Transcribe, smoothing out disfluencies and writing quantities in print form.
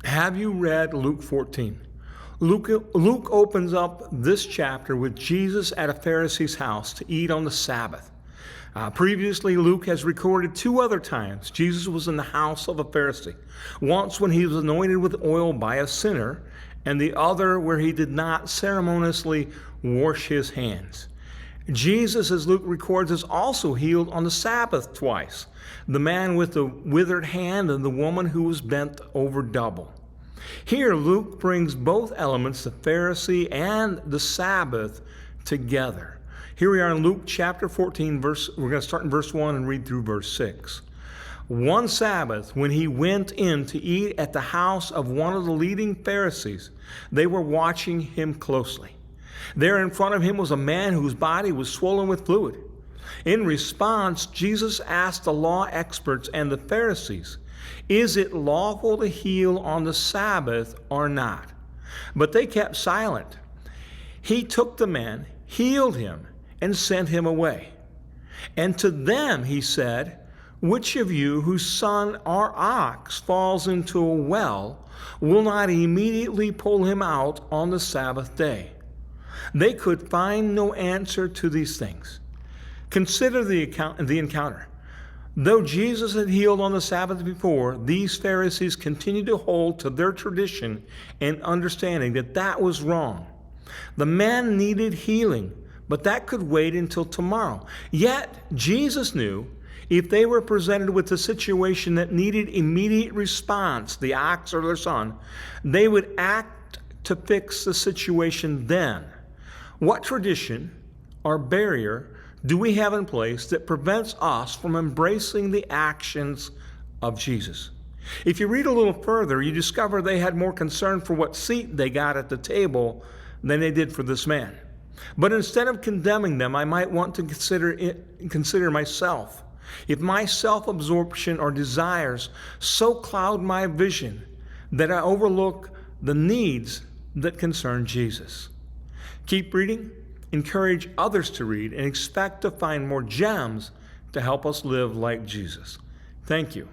Have you read Luke 14? Luke opens up this chapter with Jesus at a Pharisee's house to eat on the Sabbath. Previously, Luke has recorded two other times Jesus was in the house of a Pharisee. Once when he was anointed with oil by a sinner, and the other where he did not ceremoniously wash his hands. Jesus, as Luke records, is also healed on the Sabbath twice. The man with the withered hand and the woman who was bent over double. Here, Luke brings both elements, the Pharisee and the Sabbath, together. Here we are in Luke chapter 14, we're going to start in verse 1 and read through verse 6. One Sabbath, when he went in to eat at the house of one of the leading Pharisees, they were watching him closely. There in front of him was a man whose body was swollen with fluid. In response, Jesus asked the law experts and the Pharisees, "Is it lawful to heal on the Sabbath or not?" But they kept silent. He took the man, healed him, and sent him away. And to them he said, "Which of you whose son or ox falls into a well will not immediately pull him out on the Sabbath day?" They could find no answer to these things. Consider the encounter. Though Jesus had healed on the Sabbath before, these Pharisees continued to hold to their tradition and understanding that that was wrong. The man needed healing, but that could wait until tomorrow. Yet, Jesus knew if they were presented with a situation that needed immediate response, the ox or their son, they would act to fix the situation then. What tradition or barrier do we have in place that prevents us from embracing the actions of Jesus? If you read a little further, you discover they had more concern for what seat they got at the table than they did for this man. But instead of condemning them, I might want to consider myself. If my self-absorption or desires so cloud my vision that I overlook the needs that concern Jesus. Keep reading, encourage others to read, and expect to find more gems to help us live like Jesus. Thank you.